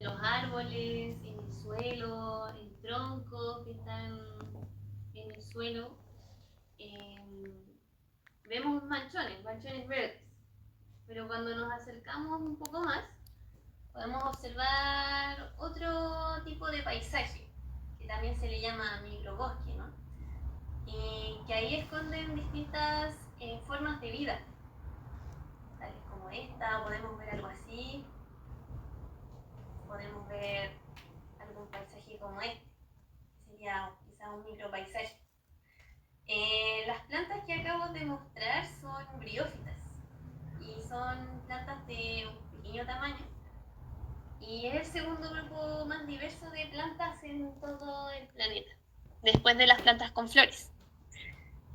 los árboles, en el suelo, en troncos que están en el suelo, eh, vemos manchones verdes. Pero cuando nos acercamos un poco más, podemos observar otro tipo de paisaje, que también se le llama microbosque, ¿no? Y que ahí esconden distintas formas de vida, tales como esta, podemos ver algo así, podemos ver algún paisaje como este, sería quizás un micropaisaje. Las plantas que acabo de mostrar son briófitas y son plantas de un pequeño tamaño y es el segundo grupo más diverso de plantas en todo el planeta, después de las plantas con flores.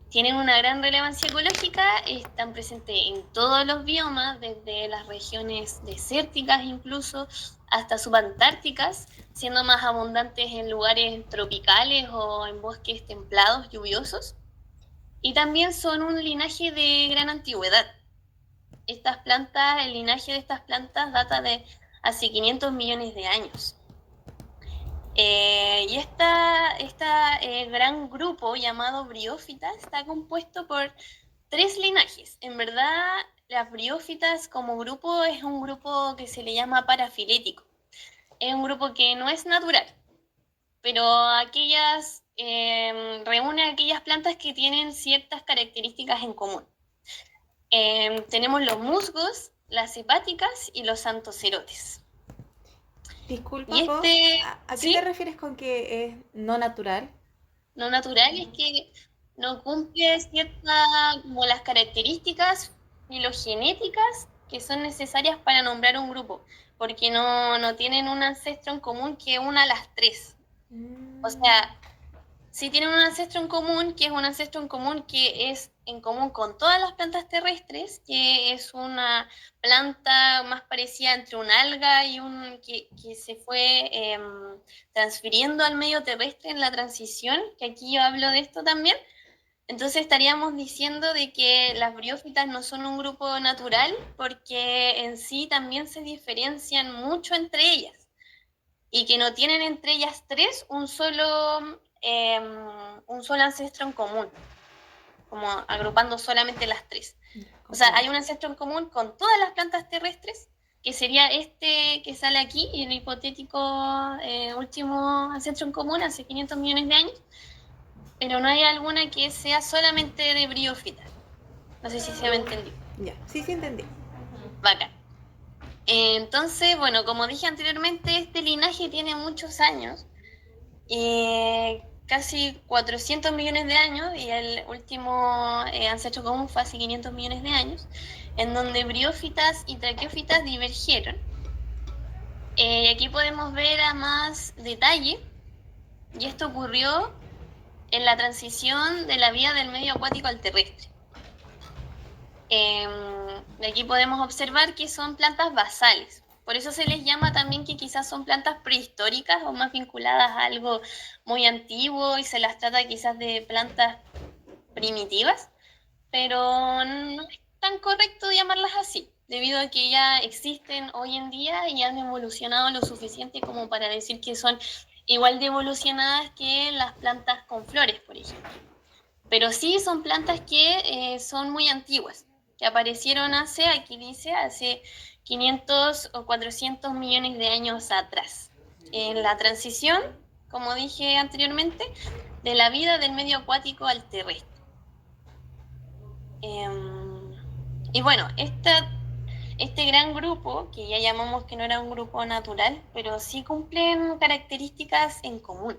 Tienen una gran relevancia ecológica, están presentes en todos los biomas, desde las regiones desérticas incluso hasta subantárticas, siendo más abundantes en lugares tropicales o en bosques templados lluviosos. Y también son un linaje de gran antigüedad. Estas plantas, el linaje de estas plantas data de hace 500 millones de años. Y este gran grupo llamado briófita está compuesto por tres linajes. En verdad, las briófitas como grupo es un grupo que se le llama parafilético. Es un grupo que no es natural, pero reúne aquellas plantas que tienen ciertas características en común. Tenemos los musgos, las hepáticas y los antocerotes. Disculpa, Y Po, ¿a qué te ¿sí? refieres con que es no natural? No natural es que no cumple ciertas, como las características filogenéticas que son necesarias para nombrar un grupo, porque no tienen un ancestro en común que una a las tres. O Mm, sea, sí tienen un ancestro en común, que es un ancestro en común que es en común con todas las plantas terrestres, que es una planta más parecida entre un alga y que se fue transfiriendo al medio terrestre en la transición, que aquí yo hablo de esto también. Entonces estaríamos diciendo de que las briófitas no son un grupo natural porque en sí también se diferencian mucho entre ellas y que no tienen entre ellas tres un solo ancestro en común, como agrupando solamente las tres. O sea, comprendo. hay un ancestro en común con todas las plantas terrestres, que sería este que sale aquí, y el hipotético último ancestro en común hace 500 millones de años, pero no hay alguna que sea solamente de briófita. No sé si se me entendió. Ya, sí, sí entendí. Bacán. Entonces, bueno, como dije anteriormente, este linaje tiene muchos años, casi 400 millones de años, y el último ancestro común fue hace 500 millones de años, en donde briófitas y traqueófitas divergieron. Aquí podemos ver a más detalle, y esto ocurrió en la transición de la vida del medio acuático al terrestre. De aquí podemos observar que son plantas basales. Por eso se les llama también que quizás son plantas prehistóricas o más vinculadas a algo muy antiguo y se las trata quizás de plantas primitivas, pero no es tan correcto llamarlas así, debido a que ya existen hoy en día y han evolucionado lo suficiente como para decir que son igual de evolucionadas que las plantas con flores, por ejemplo. Pero sí son plantas que son muy antiguas, que aparecieron aquí dice, hace 500 o 400 millones de años atrás. En la transición, como dije anteriormente, de la vida del medio acuático al terrestre. Y bueno, este gran grupo, que ya llamamos que no era un grupo natural, pero sí cumplen características en común,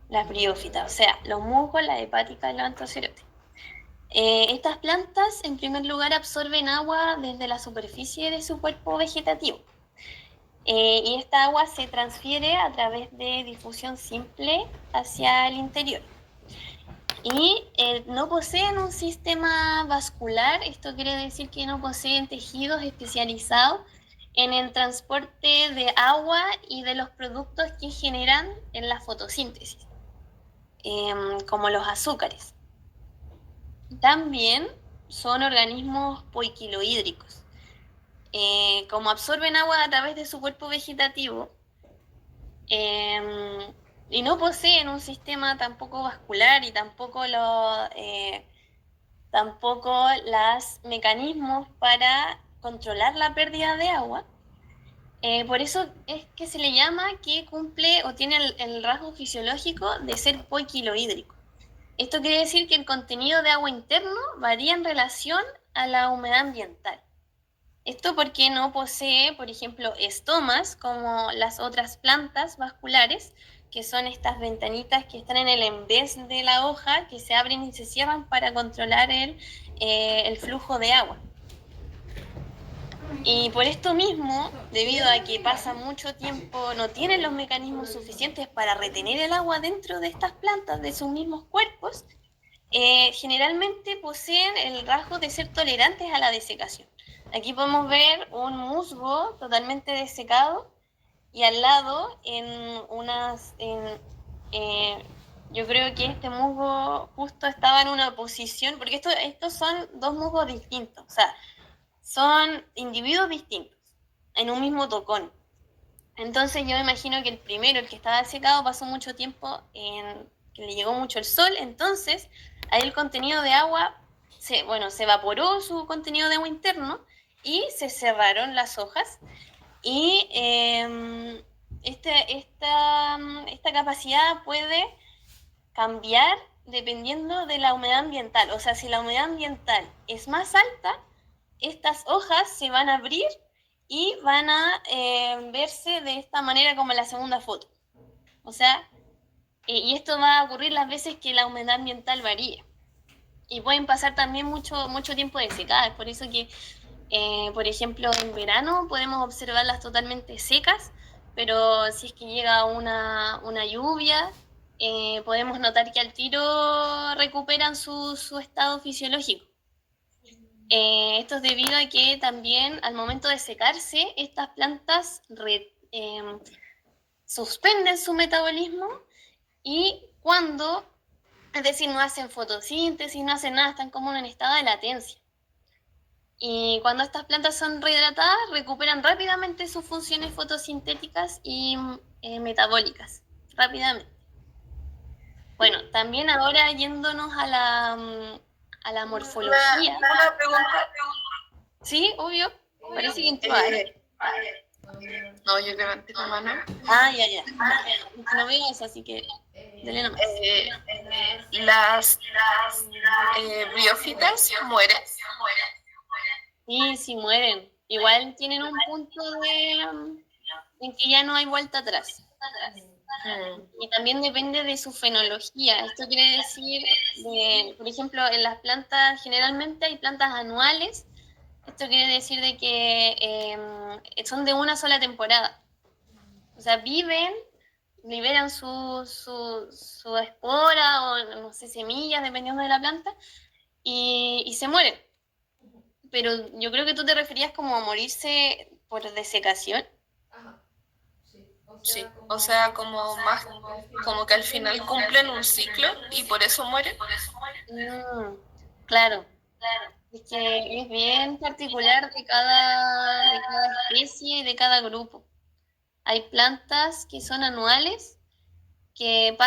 las briófitas, o sea, los musgos, las hepáticas y los antocerotes. Estas plantas, en primer lugar, absorben agua desde la superficie de su cuerpo vegetativo. Y esta agua se transfiere a través de difusión simple hacia el interior. Y no poseen un sistema vascular, esto quiere decir que no poseen tejidos especializados en el transporte de agua y de los productos que generan en la fotosíntesis, como los azúcares. También son organismos poiquilohídricos. como absorben agua a través de su cuerpo vegetativo, y no poseen un sistema tampoco vascular y tampoco los mecanismos para controlar la pérdida de agua. Por eso es que se le llama que cumple o tiene el rasgo fisiológico de ser poiquilohídrico. Esto quiere decir que el contenido de agua interno varía en relación a la humedad ambiental. Esto porque no posee, por ejemplo, estomas como las otras plantas vasculares, que son estas ventanitas que están en el envés de la hoja, que se abren y se cierran para controlar el flujo de agua. Y por esto mismo, debido a que pasa mucho tiempo, no tienen los mecanismos suficientes para retener el agua dentro de estas plantas, de sus mismos cuerpos, generalmente poseen el rasgo de ser tolerantes a la desecación. Aquí podemos ver un musgo totalmente desecado y al lado yo creo que este musgo justo estaba en una posición, porque estos son dos musgos distintos, o sea, son individuos distintos en un mismo tocón. Entonces yo me imagino que el primero, el que estaba secado, pasó mucho tiempo que le llegó mucho el sol, entonces ahí el contenido de agua, se evaporó su contenido de agua interno y se cerraron las hojas y esta capacidad puede cambiar dependiendo de la humedad ambiental. O sea, si la humedad ambiental es más alta, estas hojas se van a abrir y van a verse de esta manera como en la segunda foto. O sea, y esto va a ocurrir las veces que la humedad ambiental varíe. Y pueden pasar también mucho, mucho tiempo de secada. Es por eso que, por ejemplo, en verano podemos observarlas totalmente secas, pero si es que llega una lluvia, podemos notar que al tiro recuperan su estado fisiológico. Esto es debido a que también al momento de secarse, estas plantas suspenden su metabolismo y es decir, no hacen fotosíntesis, no hacen nada, están como en estado de latencia. Y cuando estas plantas son rehidratadas, recuperan rápidamente sus funciones fotosintéticas y metabólicas, rápidamente. Bueno, también ahora yéndonos a la morfología. Una pregunta. Sí, obvio. Parece que entró No, yo levanté la mano. Ya. No veo eso, así que dele nomás. Las briófitas mueren. Sí, mueren. Igual tienen un punto en que ya no hay vuelta atrás. Y también depende de su fenología. Esto quiere decir, por ejemplo, en las plantas generalmente hay plantas anuales. Esto quiere decir de que son de una sola temporada. O sea, liberan su espora o, no sé, semillas, dependiendo de la planta, y se mueren. Pero yo creo que tú te referías como a morirse por desecación. Sí, o sea, como que al final cumplen un ciclo y por eso mueren. Claro. Es que es bien particular de cada especie y de cada grupo. Hay plantas que son anuales, que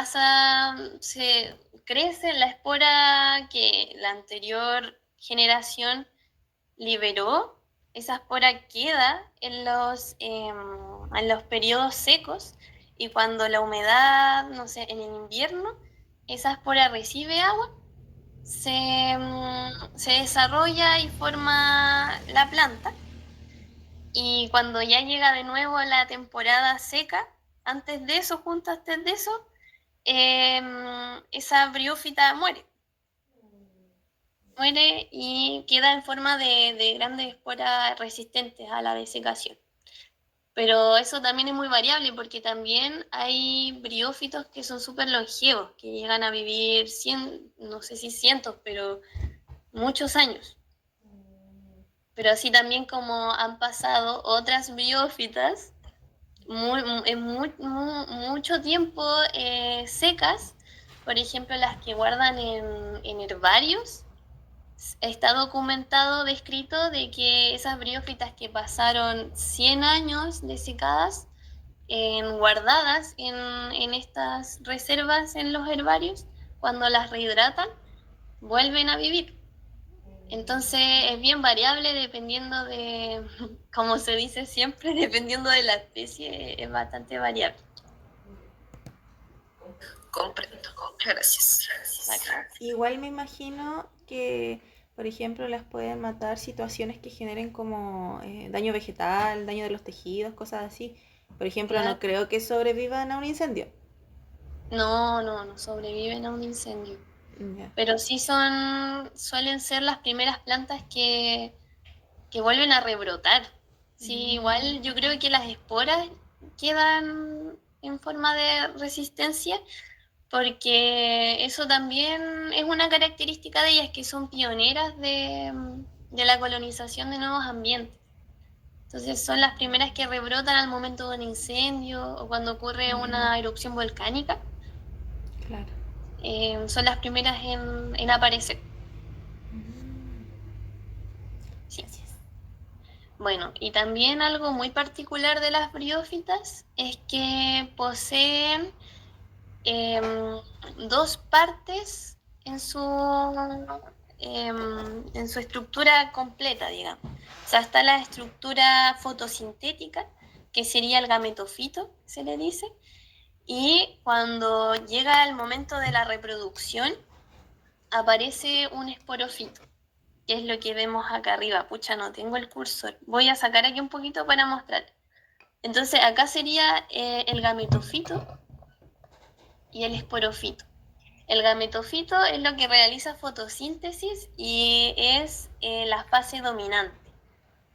crece la espora que la anterior generación liberó. Esa espora queda en los periodos secos y cuando la humedad, no sé, en el invierno, esa espora recibe agua, se desarrolla y forma la planta. Y cuando ya llega de nuevo la temporada seca, justo antes de eso, esa briófita muere. Muere y queda en forma de grandes esporas resistentes a la desecación. Pero eso también es muy variable porque también hay briófitos que son súper longevos, que llegan a vivir no sé si cientos, pero muchos años. Pero así también como han pasado otras briófitas mucho tiempo secas, por ejemplo las que guardan en herbarios, está documentado, descrito, de que esas briófitas que pasaron 100 años desecadas, guardadas en estas reservas en los herbarios, cuando las rehidratan, vuelven a vivir. Entonces es bien variable dependiendo de, como se dice siempre, dependiendo de la especie, es bastante variable. Comprendo. Gracias. Igual me imagino que, por ejemplo, las pueden matar situaciones que generen como daño vegetal, daño de los tejidos, cosas así. Por ejemplo, Claro. no creo que sobrevivan a un incendio. No sobreviven a un incendio. Ya. Pero sí suelen ser las primeras plantas que vuelven a rebrotar. Sí, igual yo creo que las esporas quedan en forma de resistencia, porque eso también es una característica de ellas, que son pioneras de la colonización de nuevos ambientes. Entonces son las primeras que rebrotan al momento de un incendio o cuando ocurre una erupción volcánica. Claro. Son las primeras en aparecer. Sí. Gracias. Bueno, y también algo muy particular de las briófitas es que poseen dos partes en su estructura completa, digamos. O sea, está la estructura fotosintética, que sería el gametofito, se le dice, y cuando llega el momento de la reproducción, aparece un esporofito, que es lo que vemos acá arriba. Pucha, no tengo el cursor. Voy a sacar aquí un poquito para mostrar. Entonces, acá sería el gametofito y el esporofito. El gametofito es lo que realiza fotosíntesis y es la fase dominante.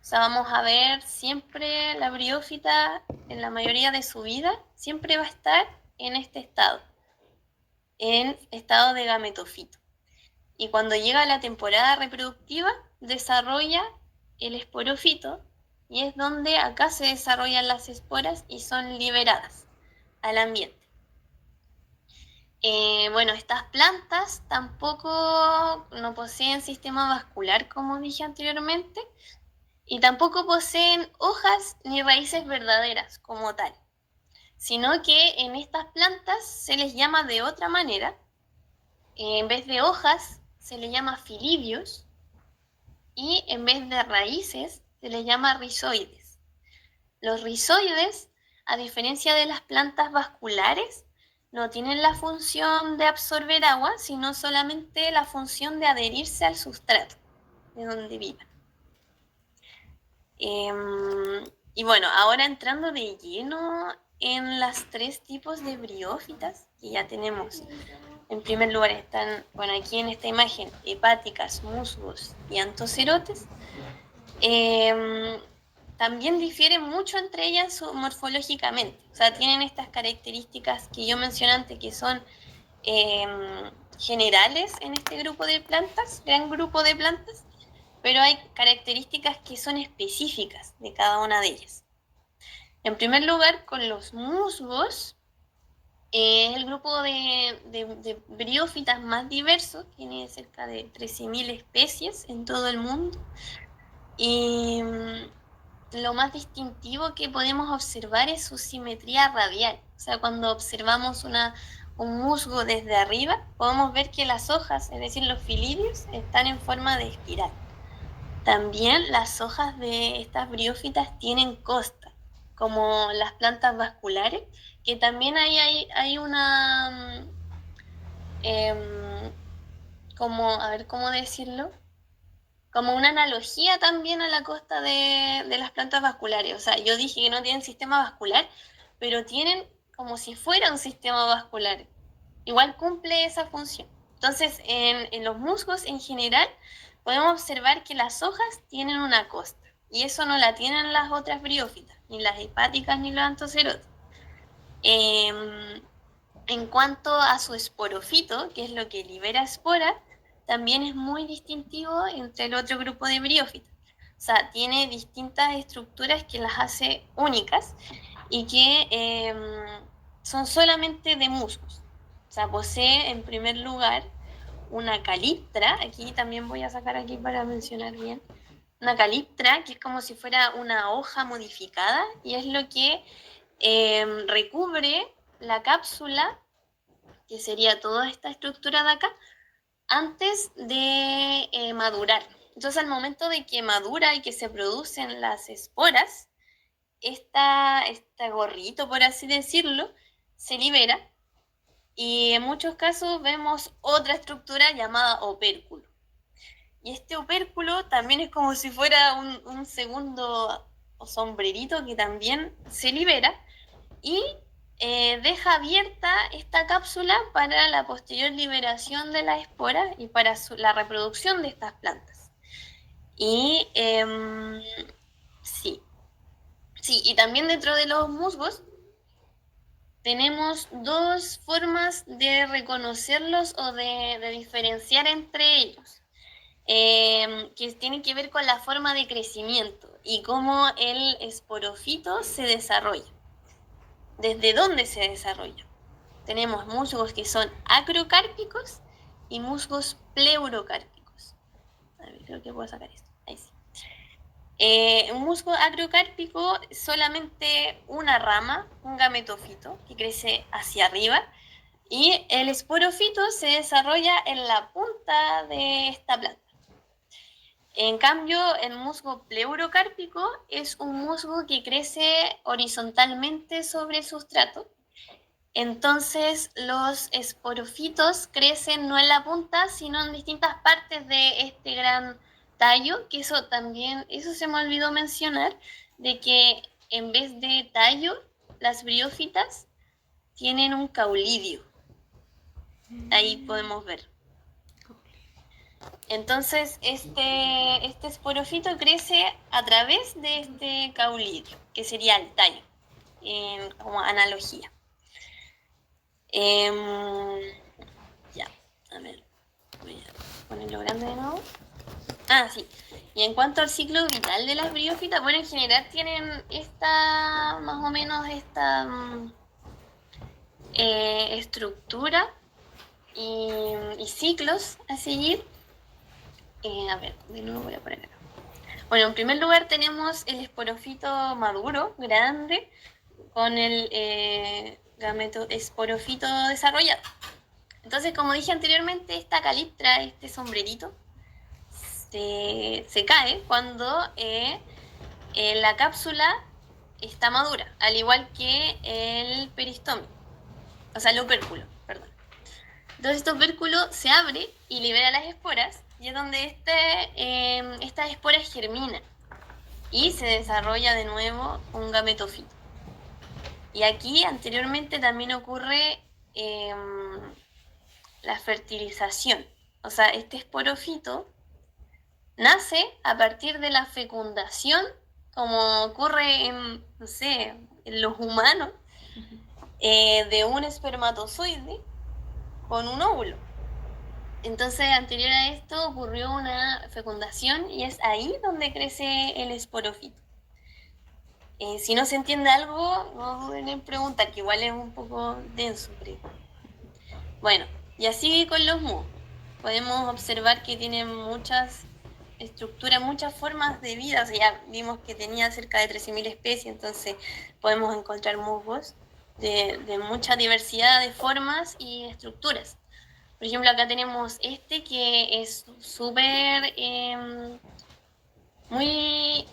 O sea, vamos a ver siempre la briófita, en la mayoría de su vida, siempre va a estar en este estado, en estado de gametofito. Y cuando llega la temporada reproductiva, desarrolla el esporofito, y es donde acá se desarrollan las esporas y son liberadas al ambiente. Bueno, estas plantas tampoco no poseen sistema vascular, como dije anteriormente, y tampoco poseen hojas ni raíces verdaderas como tal, sino que en estas plantas se les llama de otra manera. En vez de hojas se les llama filibios, y en vez de raíces se les llama rizoides. Los rizoides, a diferencia de las plantas vasculares, no tienen la función de absorber agua, sino solamente la función de adherirse al sustrato de donde vivan. Y bueno, ahora entrando de lleno en las tres tipos de briófitas que ya tenemos. En primer lugar están, bueno, aquí en esta imagen, hepáticas, musgos y antocerotes. También difieren mucho entre ellas morfológicamente. O sea, tienen estas características que yo mencioné antes, que son generales en este grupo de plantas, gran grupo de plantas, pero hay características que son específicas de cada una de ellas. En primer lugar, con los musgos, es el grupo de briófitas más diverso, tiene cerca de 13.000 especies en todo el mundo, y lo más distintivo que podemos observar es su simetría radial. O sea, cuando observamos un musgo desde arriba, podemos ver que las hojas, es decir, los filidios, están en forma de espiral. También las hojas de estas briófitas tienen costa, como las plantas vasculares, que también hay una, como, a ver cómo decirlo, como una analogía también a la costa de las plantas vasculares. O sea, yo dije que no tienen sistema vascular, pero tienen como si fuera un sistema vascular. Igual cumple esa función. Entonces, en los musgos en general, podemos observar que las hojas tienen una costa, y eso no la tienen las otras briófitas, ni las hepáticas ni los antocerotes. En cuanto a su esporofito, que es lo que libera espora, también es muy distintivo entre el otro grupo de briófitas. O sea, tiene distintas estructuras que las hace únicas y que son solamente de musgos. O sea, posee en primer lugar una caliptra, aquí también voy a sacar aquí para mencionar bien, una caliptra que es como si fuera una hoja modificada y es lo que recubre la cápsula, que sería toda esta estructura de acá, antes de madurar. Entonces al momento de que madura y que se producen las esporas, este gorrito, por así decirlo, se libera y en muchos casos vemos otra estructura llamada opérculo. Y este opérculo también es como si fuera un segundo sombrerito que también se libera y deja abierta esta cápsula para la posterior liberación de la espora y para la reproducción de estas plantas. Y sí, y también dentro de los musgos tenemos dos formas de reconocerlos o de diferenciar entre ellos, que tienen que ver con la forma de crecimiento y cómo el esporofito se desarrolla. ¿Desde dónde se desarrolla? Tenemos musgos que son acrocárpicos y musgos pleurocárpicos. A ver, creo que puedo sacar esto. Ahí sí. Un musgo acrocárpico es solamente una rama, un gametofito que crece hacia arriba, y el esporofito se desarrolla en la punta de esta planta. En cambio, el musgo pleurocárpico es un musgo que crece horizontalmente sobre el sustrato. Entonces, los esporofitos crecen no en la punta, sino en distintas partes de este gran tallo, que eso se me olvidó mencionar, de que en vez de tallo, las briófitas tienen un caulidio. Ahí podemos ver. Entonces, este esporofito crece a través de este caulidio, que sería el tallo, como analogía. Ya, a ver, voy a ponerlo grande de nuevo. Sí. Y en cuanto al ciclo vital de las briófitas, bueno, en general tienen más o menos esta estructura y ciclos a seguir. A ver, de nuevo voy a poner acá. Bueno, en primer lugar tenemos el esporofito maduro, grande, con el esporofito desarrollado. Entonces, como dije anteriormente, esta caliptra, este sombrerito, se cae cuando la cápsula está madura, al igual que el peristomio, o sea, el opérculo, perdón. Entonces este opérculo se abre y libera las esporas, y es donde estas esporas germinan y se desarrolla de nuevo un gametofito. Y aquí anteriormente también ocurre la fertilización, o sea, este esporofito nace a partir de la fecundación, como ocurre en los humanos, de un espermatozoide con un óvulo. Entonces, anterior a esto ocurrió una fecundación y es ahí donde crece el esporofito. Si no se entiende algo, no duden en preguntar, que igual es un poco denso, creo. Bueno, y así con los musgos. Podemos observar que tienen muchas estructuras, muchas formas de vida. O sea, ya vimos que tenía cerca de 13.000 especies, entonces podemos encontrar musgos de mucha diversidad de formas y estructuras. Por ejemplo, acá tenemos que es súper muy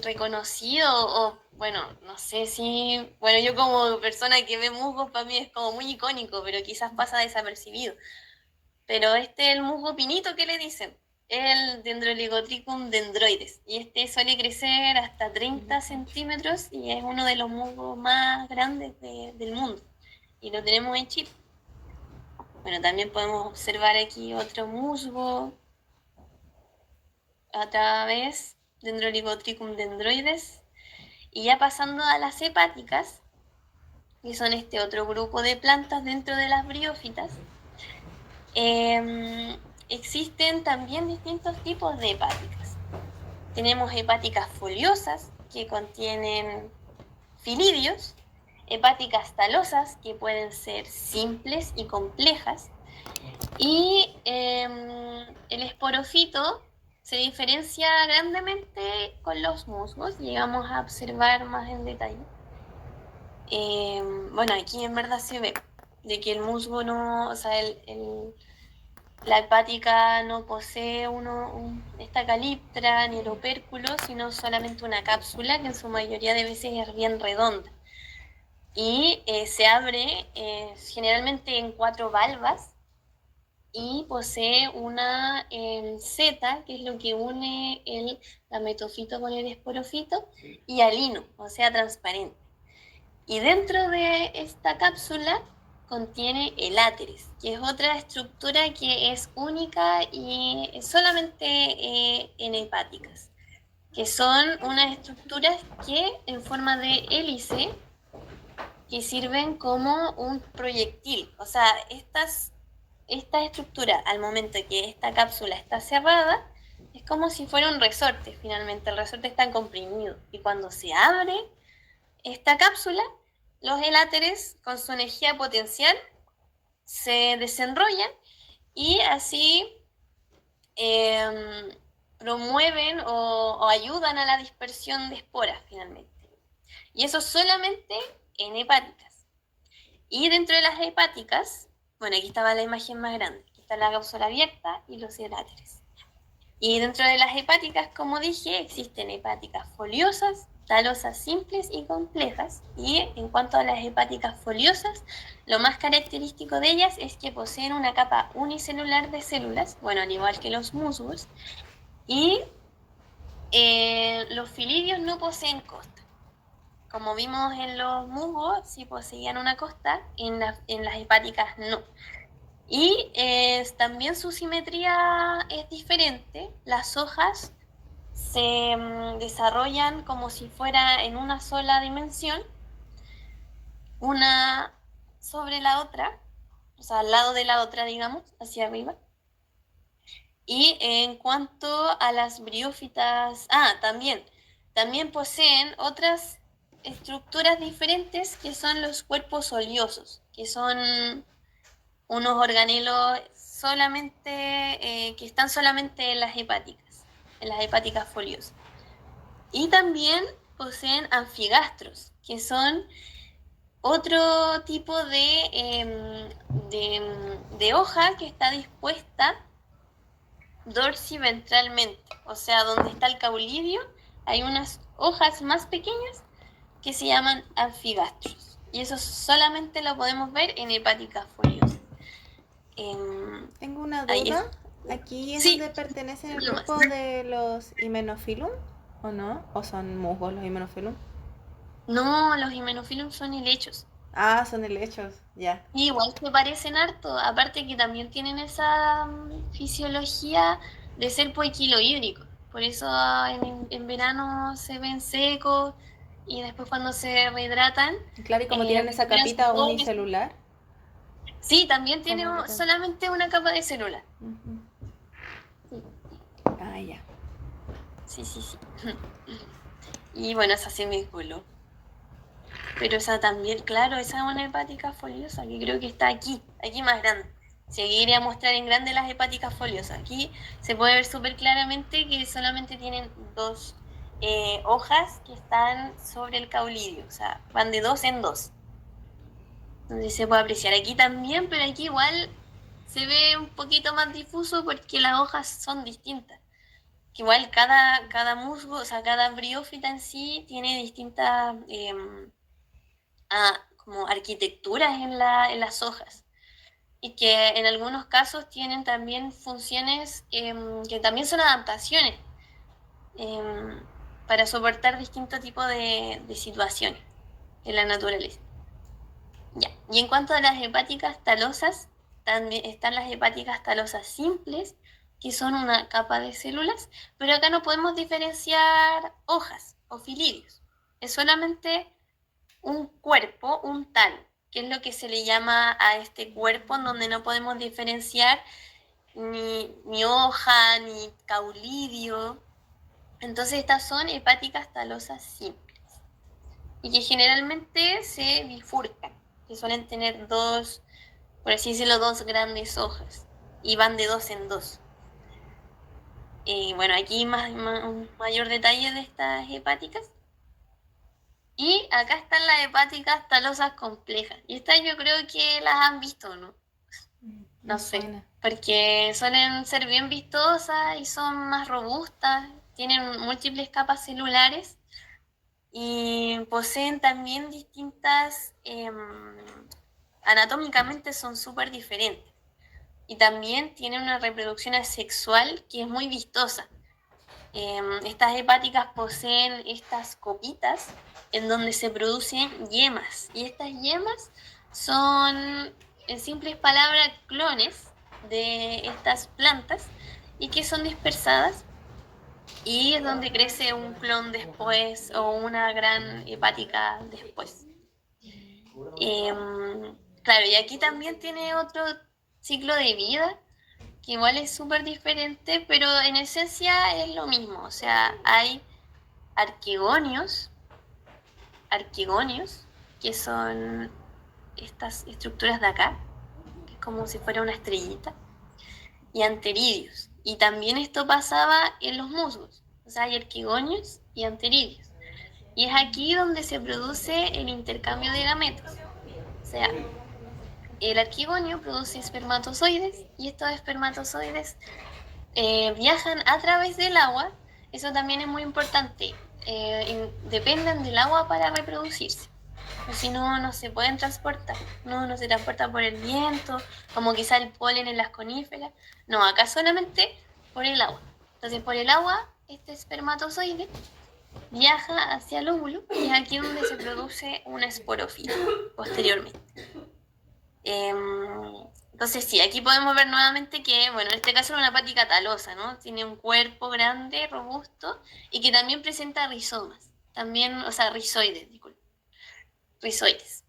reconocido, o bueno, no sé si, bueno, yo como persona que ve musgos, para mí es como muy icónico, pero quizás pasa desapercibido. Pero el musgo pinito, ¿qué le dicen? El Dendroligotrichum dendroides, y suele crecer hasta 30 centímetros y es uno de los musgos más grandes del mundo, y lo tenemos en Chile. Bueno, también podemos observar aquí otro musgo, otra vez Dendroligotrichum dendroides, y ya pasando a las hepáticas, que son otro grupo de plantas dentro de las briófitas. Existen también distintos tipos de hepáticas. Tenemos hepáticas foliosas, que contienen filidios, hepáticas talosas, que pueden ser simples y complejas, Y el esporofito se diferencia grandemente con los musgos, llegamos a observar más en detalle. Bueno, aquí en verdad se ve de que el musgo no, o sea, la hepática no posee esta caliptra ni el opérculo, sino solamente una cápsula que en su mayoría de veces es bien redonda. Y se abre generalmente en 4 valvas y posee una seta, que es lo que une el gametofito con el esporofito, y alino, o sea, transparente. Y dentro de esta cápsula contiene el áteres, que es otra estructura que es única y solamente en hepáticas, que son unas estructuras que en forma de hélice que sirven como un proyectil. O sea, esta estructura, al momento que esta cápsula está cerrada, es como si fuera un resorte, finalmente. El resorte está comprimido y cuando se abre esta cápsula, los eláteres con su energía potencial se desenrollan y así promueven o ayudan a la dispersión de esporas finalmente. Y eso solamente en hepáticas. Y dentro de las hepáticas, bueno, aquí estaba la imagen más grande, aquí está la cápsula abierta y los eláteres. Y dentro de las hepáticas, como dije, existen hepáticas foliosas, talosas simples y complejas. Y en cuanto a las hepáticas foliosas, lo más característico de ellas es que poseen una capa unicelular de células, bueno, al igual que los musgos, y los filidios no poseen costa. Como vimos en los musgos, sí poseían una costa, en las hepáticas no. Y también su simetría es diferente. Las hojas se desarrollan como si fuera en una sola dimensión, una sobre la otra, o sea, al lado de la otra, digamos, hacia arriba. Y en cuanto a las briófitas, también poseen otras estructuras diferentes que son los cuerpos oleosos, que son unos organelos que están solamente en las hepáticas foliosas. Y también poseen anfigastros, que son otro tipo de hoja que está dispuesta dorsiventralmente, o sea, donde está el caulidio, hay unas hojas más pequeñas que se llaman anfigastros. Y eso solamente lo podemos ver en hepáticas foliosas. Tengo una Ahí duda. ¿Aquí es sí, donde pertenecen al lo más. grupo de los Hymenophyllum? ¿O no? ¿O son musgos los Hymenophyllum? No, los himenofilum son helechos. Ah, son helechos, ya. Igual se parecen harto, aparte que también tienen esa fisiología de ser poiquilohídricos. Por eso en verano se ven secos y después cuando se rehidratan, Claro, y como tienen esa recuperan su capita cobre. unicelular. Sí, también tiene Como que solamente una capa de célula. Ujú. Ah, ya. Sí. Y bueno, esa sí me coló. Pero esa también, claro, esa es una hepática foliosa, que creo que está aquí más grande. Seguiré a mostrar en grande las hepáticas foliosas. Aquí se puede ver súper claramente que solamente tienen 2 hojas que están sobre el caulidio, o sea, van de 2 en 2. Entonces se puede apreciar aquí también, pero aquí igual se ve un poquito más difuso porque las hojas son distintas. Que igual cada musgo, o sea, cada briófita en sí tiene distintas como arquitecturas en las hojas y que en algunos casos tienen también funciones que también son adaptaciones para soportar distintos tipos de situaciones en la naturaleza. Ya. Y en cuanto a las hepáticas talosas, también están las hepáticas talosas simples, que son una capa de células, pero acá no podemos diferenciar hojas o filidios. Es solamente un cuerpo, un talo, que es lo que se le llama a este cuerpo en donde no podemos diferenciar ni hoja, ni caulidio. Entonces estas son hepáticas talosas simples y que generalmente se bifurcan, que suelen tener dos por así decirlo, dos grandes hojas y van de dos en dos. Bueno, aquí un mayor detalle de estas hepáticas. Y acá están las hepáticas talosas complejas. Y estas yo creo que las han visto, ¿no? No sé, Suena. porque suelen ser bien vistosas y son más robustas, tienen múltiples capas celulares y poseen también distintas, anatómicamente son súper diferentes. Y también tienen una reproducción asexual que es muy vistosa. Estas hepáticas poseen estas copitas en donde se producen yemas. Y estas yemas son, en simples palabras, clones de estas plantas y que son dispersadas. Y es donde crece un clon después o una gran hepática después. Claro, y aquí también tiene otro ciclo de vida que igual es súper diferente, pero en esencia es lo mismo. O sea, hay arquegonios, que son estas estructuras de acá, que es como si fuera una estrellita, y anteridios. Y también esto pasaba en los musgos. O sea, hay arquegonios y anteridios. Y es aquí donde se produce el intercambio de gametos. O sea, el arquigonio produce espermatozoides y estos espermatozoides viajan a través del agua. Eso también es muy importante. Dependen del agua para reproducirse. O si no, no se pueden transportar. No se transporta por el viento, como quizá el polen en las coníferas. No, acá solamente por el agua. Entonces, por el agua, este espermatozoide viaja hacia el óvulo y es aquí donde se produce una esporofita posteriormente. Entonces sí, aquí podemos ver nuevamente que, bueno, en este caso es una hepática talosa, ¿no? Tiene un cuerpo grande, robusto y que también presenta rizomas. También, o sea, rizoides, disculpe. Rizoides.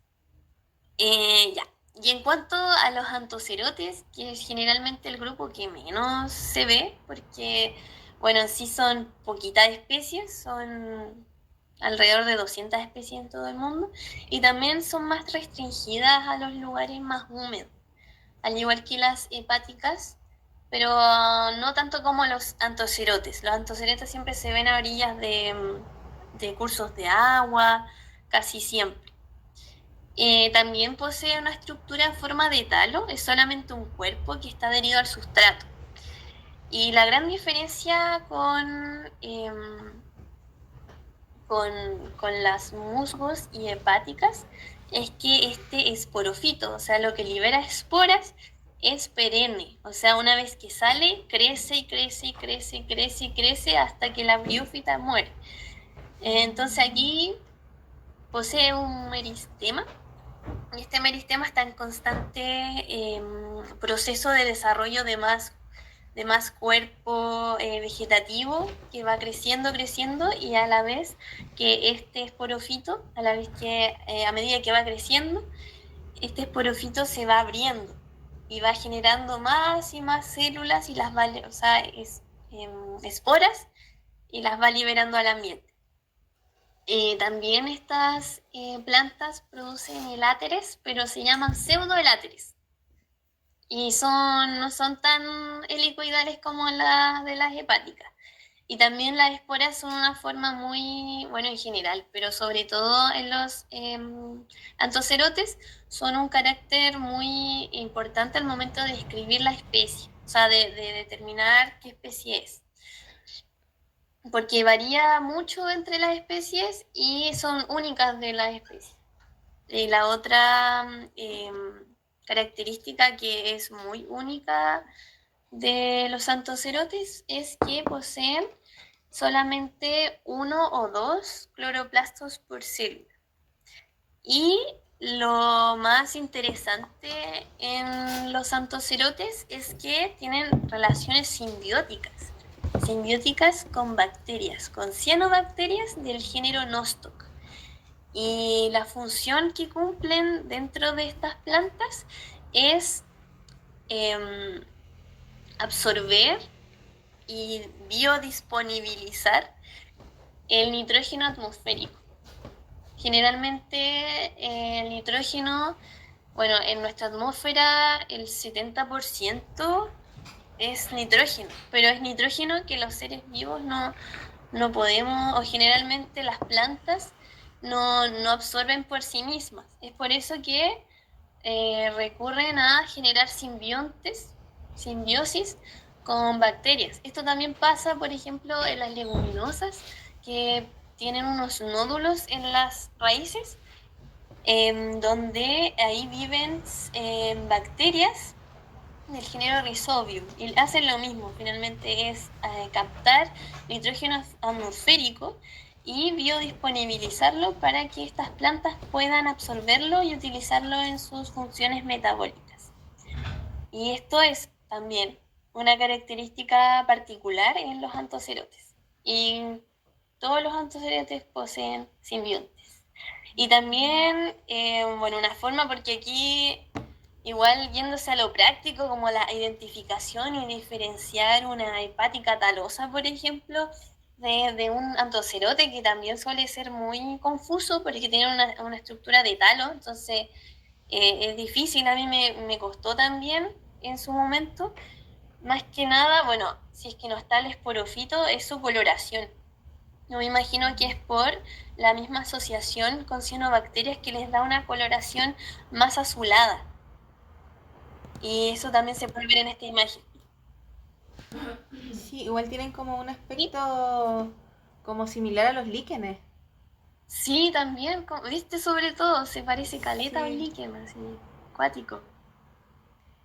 Ya. Y en cuanto a los antocerotes, que es generalmente el grupo que menos se ve, porque, bueno, en sí son poquitas especies, son alrededor de 200 especies en todo el mundo, y también son más restringidas a los lugares más húmedos, al igual que las hepáticas, pero no tanto como los antocerotes. Los antocerotes siempre se ven a orillas de cursos de agua, casi siempre. También posee una estructura en forma de talo, es solamente un cuerpo que está adherido al sustrato. Y la gran diferencia con las musgos y hepáticas es que este esporofito, o sea, lo que libera esporas, es perenne. O sea, una vez que sale, crece y crece y crece y crece y crece hasta que la briófita muere. Entonces aquí posee un meristema. Y este meristema está en constante proceso de desarrollo de más cuerpo vegetativo que va creciendo y a la vez que este esporofito, a medida que va creciendo, este esporofito se va abriendo y va generando más y más células y las va, o sea, esporas y las va liberando al ambiente. También estas plantas producen eláteres, pero se llaman pseudoeláteres. Y no son tan helicoidales como las de las hepáticas. Y también las esporas son una forma muy, bueno, en general, pero sobre todo en los antocerotes, son un carácter muy importante al momento de describir la especie, o sea, de determinar qué especie es. Porque varía mucho entre las especies y son únicas de las especies. Y la otra característica que es muy única de los antocerotes es que poseen solamente 1 o 2 cloroplastos por célula. Y lo más interesante en los antocerotes es que tienen relaciones simbióticas con bacterias, con cianobacterias del género Nostoc. Y la función que cumplen dentro de estas plantas es absorber y biodisponibilizar el nitrógeno atmosférico. Generalmente el nitrógeno Bueno, en nuestra atmósfera el 70% es nitrógeno, pero es nitrógeno que los seres vivos no podemos, o generalmente las plantas no absorben por sí mismas. Es por eso que recurren a generar simbiosis con bacterias. Esto también pasa, por ejemplo, en las leguminosas, que tienen unos nódulos en las raíces, donde ahí viven bacterias del género Rhizobium y hacen lo mismo, finalmente es captar nitrógeno atmosférico y biodisponibilizarlo para que estas plantas puedan absorberlo y utilizarlo en sus funciones metabólicas. Y esto es también una característica particular en los antocerotes. Y todos los antocerotes poseen simbiontes. Y también, bueno, una forma, porque aquí igual yéndose a lo práctico, como la identificación y diferenciar una hepática talosa, por ejemplo, de un antocerote, que también suele ser muy confuso porque tiene una estructura de talo, entonces es difícil, a mí me costó también en su momento. Más que nada, bueno, si es que no está el esporofito, es su coloración. Yo me imagino que es por la misma asociación con cianobacterias que les da una coloración más azulada. Y eso también se puede ver en esta imagen. Sí, igual tienen como un Sí, aspecto como similar a los líquenes. sí, también, viste, sobre todo, se parece caleta a un Sí. líquen, así, acuático.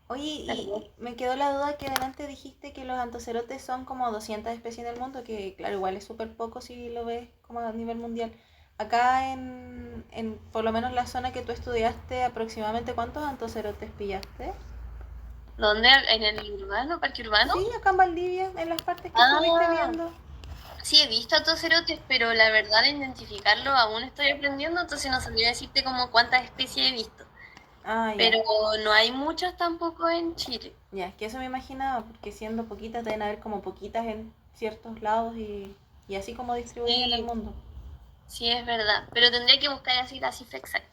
Oye, ¿Verdad? y me quedó la duda que delante dijiste que los antocerotes son como 200 especies en el mundo, que claro, igual es súper poco si lo ves como a nivel mundial. Acá por lo menos la zona que tú estudiaste, aproximadamente ¿cuántos antocerotes pillaste? ¿Dónde? ¿En el urbano, parque urbano? Sí, acá en Valdivia, en las partes que estuviste Ah, viendo. sí, he visto a tocerotes, pero la verdad de identificarlo aún estoy aprendiendo, entonces no sabría decirte como cuántas especies he visto. Ah, ya. Pero no hay muchas tampoco en Chile. Ya, es que eso me imaginaba, porque siendo poquitas deben haber como poquitas en ciertos lados y así como distribuidas en el Sí, mundo. sí es verdad, pero tendría que buscar así la cifra exacta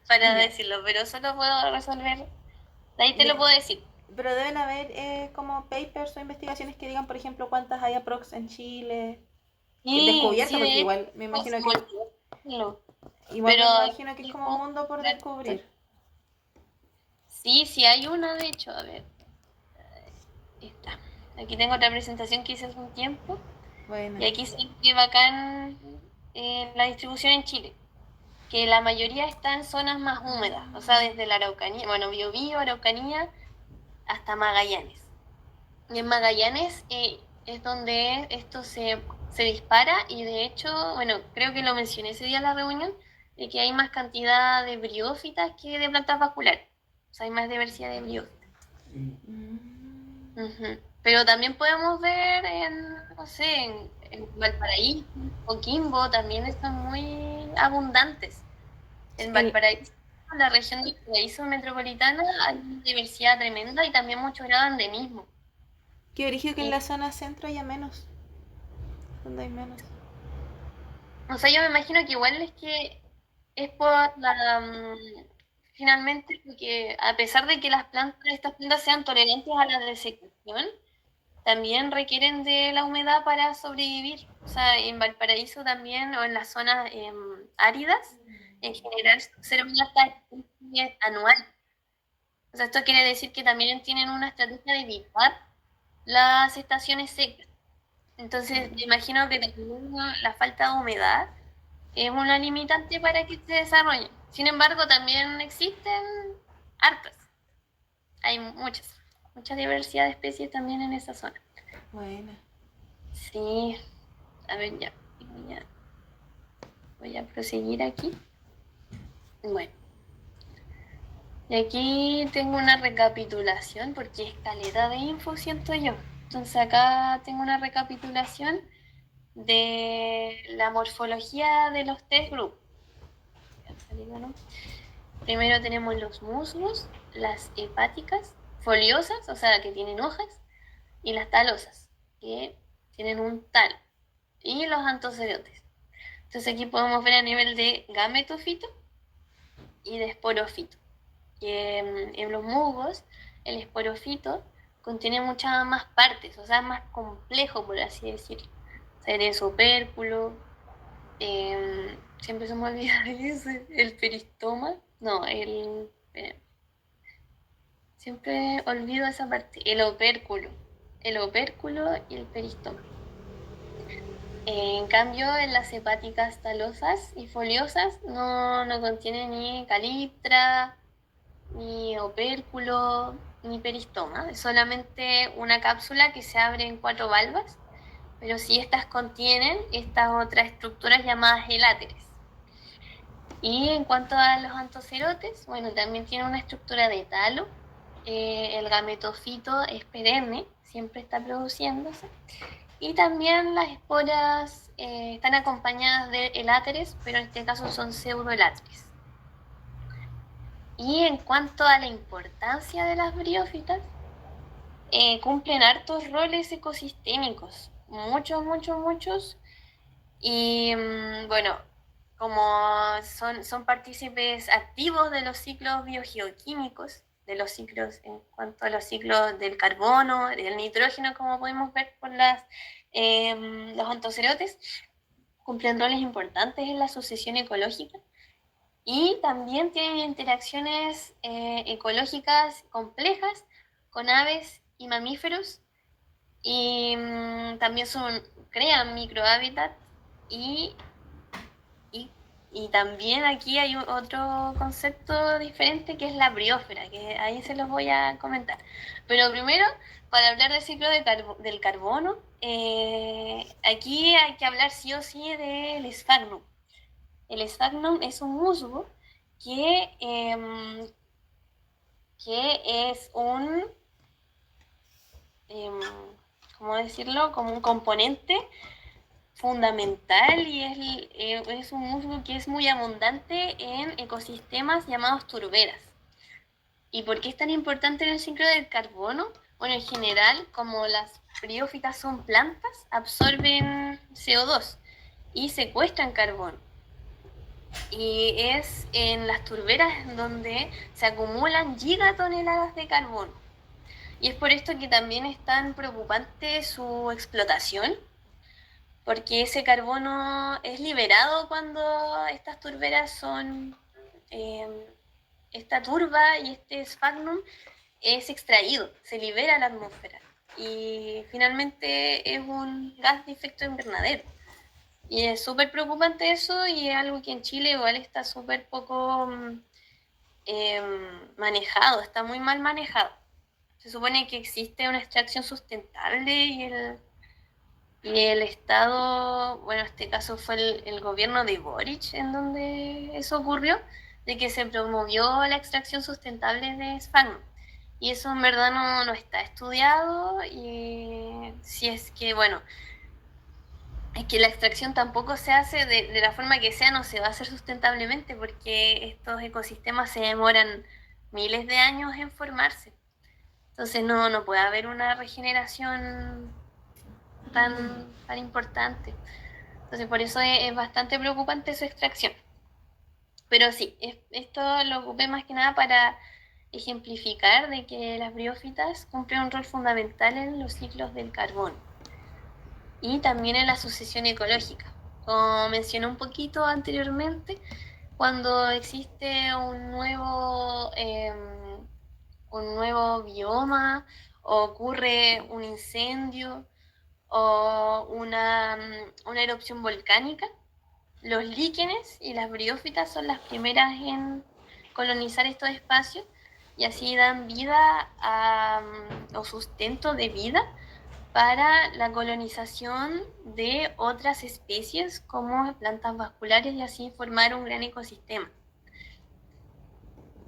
para Ya. decirlo, pero solo puedo resolver, de ahí te lo De- puedo decir. pero deben haber como papers o investigaciones que digan, por ejemplo, cuántas hay aprox en Chile. Sí, Descubiertas, sí, porque de hecho, igual me imagino se me que olvidó decirlo. igual Pero me imagino que es sí como un puedo mundo por ver- descubrir. sí, sí hay una, de hecho, a ver, está. Aquí tengo otra presentación que hice hace un tiempo Bueno. y aquí se ve bacán la distribución en Chile, que la mayoría está en zonas más húmedas, o sea, desde la Araucanía, bueno, Biobío, Araucanía, hasta Magallanes. Y en Magallanes es donde esto se dispara y de hecho, bueno, creo que lo mencioné ese día en la reunión, de que hay más cantidad de briófitas que de plantas vasculares. O sea, hay más diversidad de briófitas. Mm. Ujú. Pero también podemos ver no sé, en Valparaíso, Coquimbo, también están muy abundantes. En El, Valparaíso, en la región de Valparaíso metropolitana, hay una diversidad tremenda y también mucho grado de endemismo. qué origen que en Y la zona centro haya menos. Donde hay menos. o sea, yo me imagino que igual es que es por finalmente, porque a pesar de que estas plantas sean tolerantes a la desecación, también requieren de la humedad para sobrevivir. O sea, en Valparaíso también, o en las zonas áridas, en general se observa una estación anual. O sea, esto quiere decir que también tienen una estrategia de evitar las estaciones secas. Entonces, me imagino que también la falta de humedad es una limitante para que se desarrollen. Sin embargo, también existen hartas. Hay mucha diversidad de especies también en esa zona. Bueno. Sí, a ver, ya. Voy a proseguir aquí. Bueno, y aquí tengo una recapitulación porque es caleta de info, siento yo. Entonces acá tengo una recapitulación de la morfología de los tres grupos. Voy a salir, ¿no? Primero tenemos los musgos, las hepáticas, foliosas, o sea, que tienen hojas, y las talosas, que tienen un talo, y los antocerotes. Entonces aquí podemos ver a nivel de gametofito y de esporofito. que en los musgos el esporofito contiene muchas más partes, o sea, es más complejo, por así decirlo. O sea, el opérculo, siempre se me olvida ese, el peristoma, no, siempre olvido esa parte, el opérculo y el peristoma. En cambio, en las hepáticas talosas y foliosas no contiene ni caliptra, ni opérculo, ni peristoma. Es solamente una cápsula que se abre en 4 valvas, pero sí estas contienen estas otras estructuras llamadas eláteres. Y en cuanto a los antocerotes, bueno, también tiene una estructura de talo. El gametofito es perenne, siempre está produciéndose. Y también las esporas están acompañadas de eláteres, pero en este caso son pseudoeláteres. Y en cuanto a la importancia de las briófitas, cumplen hartos roles ecosistémicos, muchos. Y bueno, como son partícipes activos de los ciclos biogeoquímicos, de los ciclos en cuanto a los ciclos del carbono, del nitrógeno, como podemos ver por los antocerotes, cumplen roles importantes en la sucesión ecológica y también tienen interacciones ecológicas complejas con aves y mamíferos y también crean microhábitats y, y también aquí hay otro concepto diferente que es la briósfera, que ahí se los voy a comentar. Pero primero, para hablar del ciclo del carbono, aquí hay que hablar sí o sí del sphagnum. El sphagnum es un musgo que es ¿cómo decirlo? Como un componente fundamental y es un musgo que es muy abundante en ecosistemas llamados turberas. ¿Y por qué es tan importante en el ciclo del carbono? Bueno, en general, como las briófitas son plantas, absorben CO2 y secuestran carbono. Y es en las turberas donde se acumulan gigatoneladas de carbono. Y es por esto que también es tan preocupante su explotación, porque ese carbono es liberado cuando estas turberas son, esta turba y este sphagnum es extraído, se libera a la atmósfera y finalmente es un gas de efecto invernadero. Y es súper preocupante eso y es algo que en Chile igual está súper poco manejado, está muy mal manejado. Se supone que existe una extracción sustentable y el Estado, bueno, en este caso fue el gobierno de Boric en donde eso ocurrió, de que se promovió la extracción sustentable de sphagnum. Y eso en verdad no está estudiado y si es que, bueno, es que la extracción tampoco se hace de la forma que sea, no se va a hacer sustentablemente porque estos ecosistemas se demoran miles de años en formarse. Entonces no puede haber una regeneración tan importante. Entonces por eso es bastante preocupante su extracción. Pero sí, esto lo ocupé más que nada para ejemplificar de que las briófitas cumplen un rol fundamental en los ciclos del carbono y también en la sucesión ecológica. Como mencioné un poquito anteriormente, cuando existe un nuevo bioma o ocurre un incendio o una erupción volcánica, los líquenes y las briófitas son las primeras en colonizar estos espacios y así dan vida o sustento de vida para la colonización de otras especies como plantas vasculares y así formar un gran ecosistema.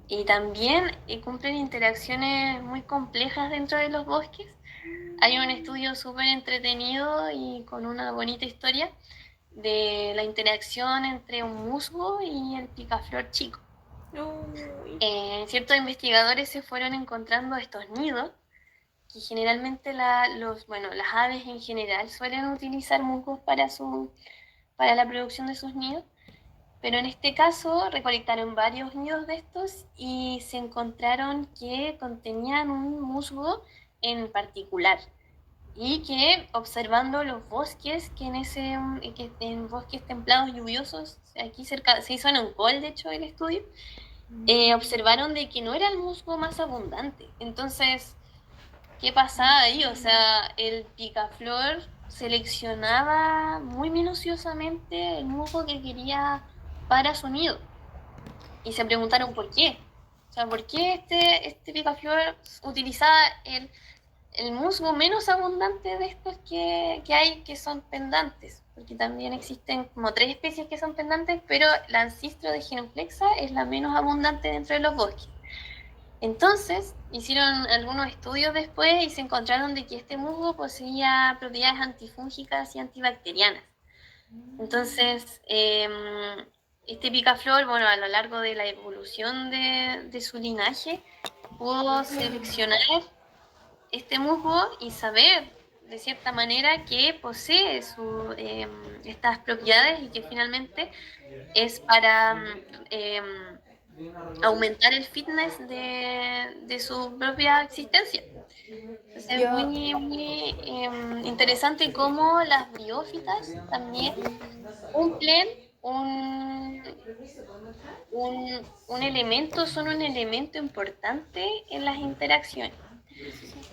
Y también cumplen interacciones muy complejas dentro de los bosques. Hay un estudio súper entretenido y con una bonita historia de la interacción entre un musgo y el picaflor chico. Ciertos investigadores se fueron encontrando estos nidos que generalmente las aves en general suelen utilizar musgos para la producción de sus nidos Pero en este caso recolectaron varios nidos de estos y se encontraron que contenían un musgo en particular. Y que observando los bosques, que en bosques templados lluviosos, aquí cerca, se hizo en Oncol, de hecho, el estudio, observaron de que no era el musgo más abundante. Entonces, ¿qué pasaba ahí? O sea, el picaflor seleccionaba muy minuciosamente el musgo que quería para su nido. Y se preguntaron por qué. O sea, ¿por qué este picaflor utilizaba el musgo menos abundante de estos que hay, que son pendantes? Porque también existen como 3 especies que son pendantes, pero la ancistro de Genoplexa es la menos abundante dentro de los bosques. Entonces, hicieron algunos estudios después y se encontraron de que este musgo poseía propiedades antifúngicas y antibacterianas. Entonces, este picaflor, bueno, a lo largo de la evolución de su linaje, pudo seleccionar este musgo y saber, de cierta manera, que posee estas propiedades y que finalmente es para aumentar el fitness de su propia existencia. Entonces es Yo, muy interesante cómo las briófitas también cumplen un elemento, son un elemento importante en las interacciones.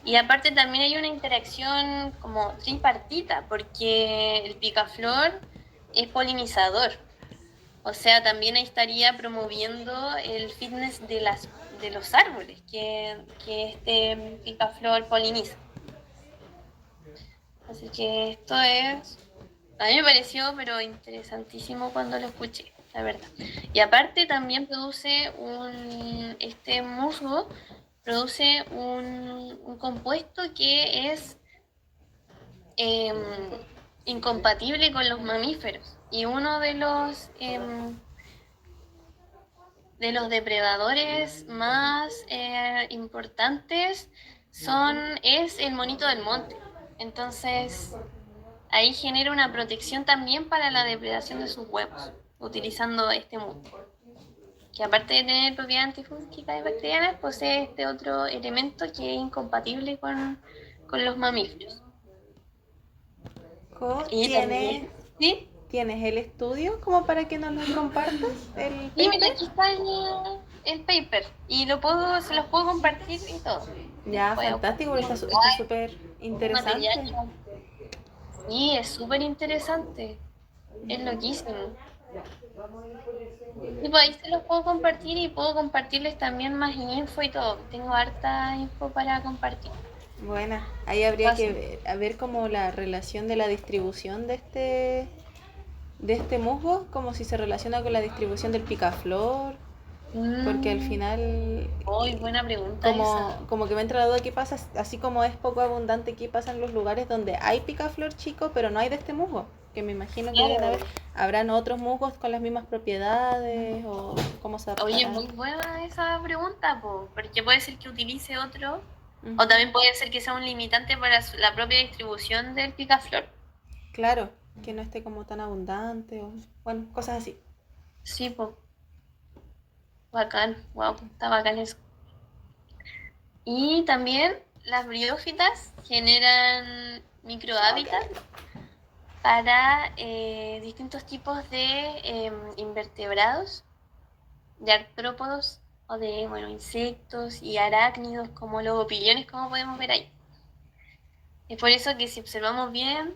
Y aparte también hay una interacción como tripartita, porque el picaflor es polinizador. O sea, también ahí estaría promoviendo el fitness de los árboles que este picaflor poliniza. Así que esto es, a mí me pareció pero interesantísimo cuando lo escuché, la verdad. Y aparte también este musgo produce un compuesto que es incompatible con los mamíferos. Y uno de los depredadores más importantes es el monito del monte. Entonces, ahí genera una protección también para la depredación de sus huevos, utilizando este musgo, que aparte de tener propiedades antifúngicas y bacterianas, posee este otro elemento que es incompatible con los mamíferos. Y ¿tienes, también, ¿sí? ¿tienes el estudio como para que nos lo compartas? ¿El Sí, mira, paper? aquí está el paper y se los puedo compartir y todo. Ya, Puedo fantástico, porque está compartir súper material. interesante. Sí, es súper interesante. Es loquísimo. Y pues ahí se los puedo compartir y puedo compartirles también más info y todo. Tengo harta info para compartir. Buena, ahí habría que Fácil. ver como la relación de la distribución de este musgo, como si se relaciona con la distribución del picaflor, porque al final Muy buena pregunta esa. como que me entra la duda qué pasa, así como es poco abundante, qué pasa en los lugares donde hay picaflor chico, pero no hay de este musgo, que me imagino que deben Claro. habrán otros musgos con las mismas propiedades o cómo se Oye, adaptarán. muy buena esa pregunta, po, porque puede ser que utilice otro, Ujú. o también puede ser que sea un limitante para la propia distribución del picaflor. Claro, que no esté como tan abundante o bueno, cosas así. Sí, pues, bacán, wow, está bacán eso. Y también las briófitas generan microhábitats para distintos tipos de invertebrados, de artrópodos o de, bueno, insectos y arácnidos como los opiliones, como podemos ver ahí. Es por eso que si observamos bien,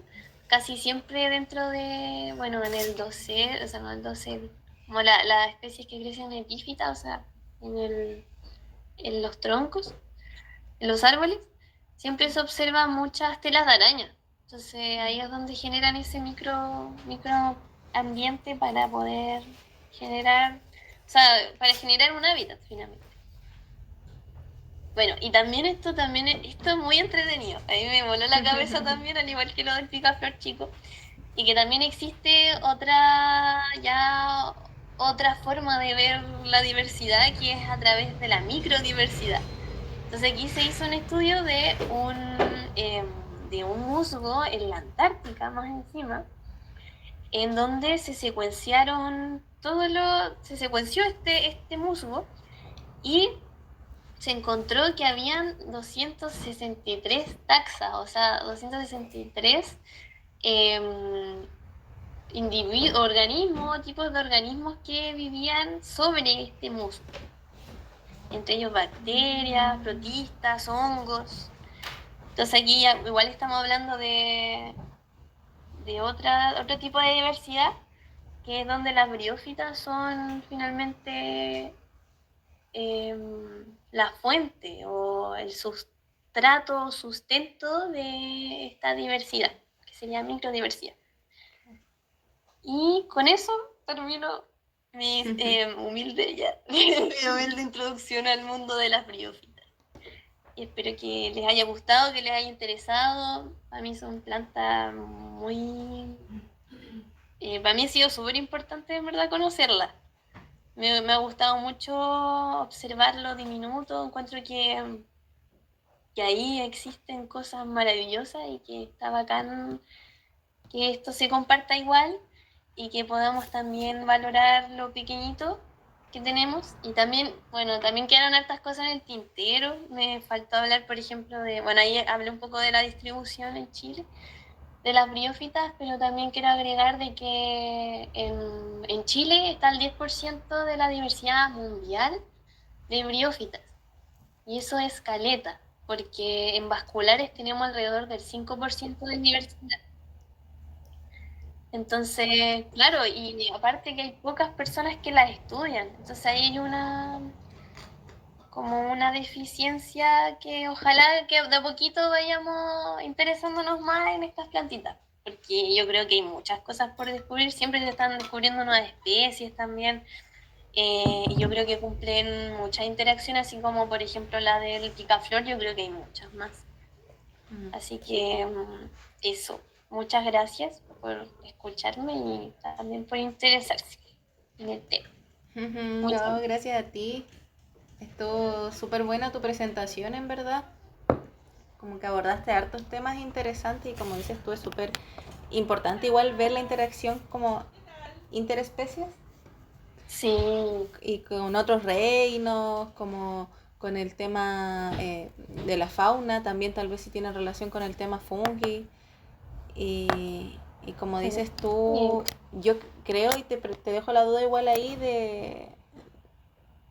casi siempre dentro de, bueno, en el dosel, o sea, no el dosel, como las especies que crecen en epífita, o sea, en los troncos, en los árboles, siempre se observan muchas telas de araña. Entonces ahí es donde generan ese micro ambiente para poder generar, o sea, para generar un hábitat finalmente. Bueno, y también esto es muy entretenido. A mí me voló la cabeza también, al igual que lo del picaflor chico. Y que también existe otra forma de ver la diversidad, que es a través de la microdiversidad. Entonces aquí se hizo un estudio de un musgo en la Antártica, más encima, en donde se secuenció este musgo y se encontró que habían 263 taxas, o sea, 263 organismos, tipos de organismos que vivían sobre este musgo. Entre ellos bacterias, protistas, hongos. Entonces aquí ya, igual estamos hablando de otro tipo de diversidad, que es donde las briófitas son finalmente la fuente o el sustrato o sustento de esta diversidad, que sería microdiversidad. Y con eso termino mi humilde introducción al mundo de las briófitas. Y espero que les haya gustado, que les haya interesado. Para mí son plantas muy... para mí ha sido súper importante, en verdad, conocerlas. Me ha gustado mucho observarlo diminuto. Encuentro que ahí existen cosas maravillosas y que está bacán que esto se comparta igual y que podamos también valorar lo pequeñito que tenemos. Y también, bueno, también quedaron hartas cosas en el tintero. Me faltó hablar, por ejemplo, bueno, ahí hablé un poco de la distribución en Chile, de las briófitas, pero también quiero agregar de que en Chile está el 10% de la diversidad mundial de briófitas. Y eso es caleta, porque en vasculares tenemos alrededor del 5% de diversidad. Entonces, claro, y aparte que hay pocas personas que las estudian, entonces ahí hay como una deficiencia que ojalá que de a poquito vayamos interesándonos más en estas plantitas, porque yo creo que hay muchas cosas por descubrir, siempre se están descubriendo nuevas especies también, y yo creo que cumplen muchas interacciones, así como por ejemplo la del picaflor, yo creo que hay muchas más. Así que eso, muchas gracias por escucharme y también por interesarse en el tema. No, gracias a ti. Estuvo súper buena tu presentación, en verdad. Como que abordaste hartos temas interesantes y como dices tú, es súper importante igual ver la interacción como interespecies. Sí. Y con otros reinos, como con el tema de la fauna, también tal vez si tiene relación con el tema fungi. Y como dices tú, yo creo y te dejo la duda igual ahí de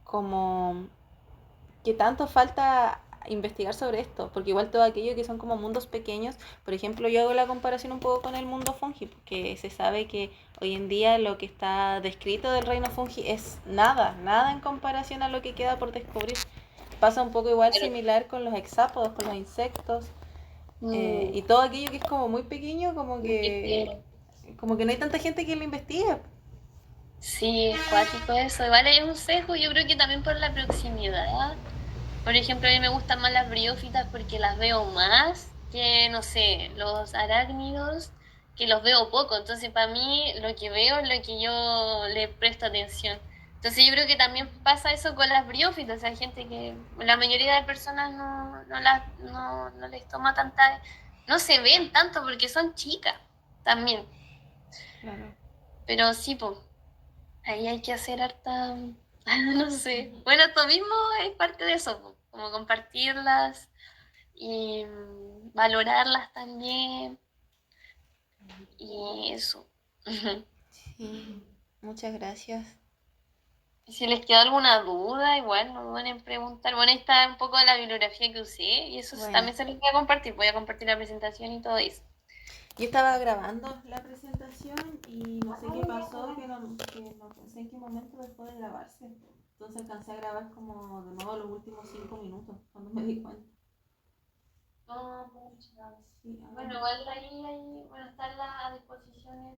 como que tanto falta investigar sobre esto, porque igual todo aquello que son como mundos pequeños, por ejemplo, yo hago la comparación un poco con el mundo fungi, porque se sabe que hoy en día lo que está descrito del reino fungi es nada en comparación a lo que queda por descubrir. Pasa un poco igual similar con los hexápodos, con los insectos, y todo aquello que es como muy pequeño, como que no hay tanta gente que lo investiga. Sí, es cuático eso. Igual es un sesgo, yo creo que también por la proximidad. Por ejemplo, a mí me gustan más las briófitas porque las veo más que, no sé, los arácnidos, que los veo poco. Entonces, para mí, lo que veo es lo que yo le presto atención. Entonces, yo creo que también pasa eso con las briófitas. Hay gente que, la mayoría de personas no les toma tanta, no se ven tanto porque son chicas también. Claro. Pero sí, pues, ahí hay que hacer harta, no sé. Bueno, esto mismo es parte de eso, po, como compartirlas y valorarlas también. Y eso. Sí, muchas gracias. Y si les queda alguna duda, igual no duden en preguntar. Bueno, ahí está un poco de la bibliografía que usé y eso Bueno. también se los voy a compartir. Voy a compartir la presentación y todo eso. Yo estaba grabando la presentación y no sé qué pasó, que no pensé en qué momento dejó de grabarse. Entonces alcancé a grabar como de nuevo los últimos 5 minutos, cuando me di cuenta. No, muchas. Sí, bueno, igual ahí bueno, está a disposición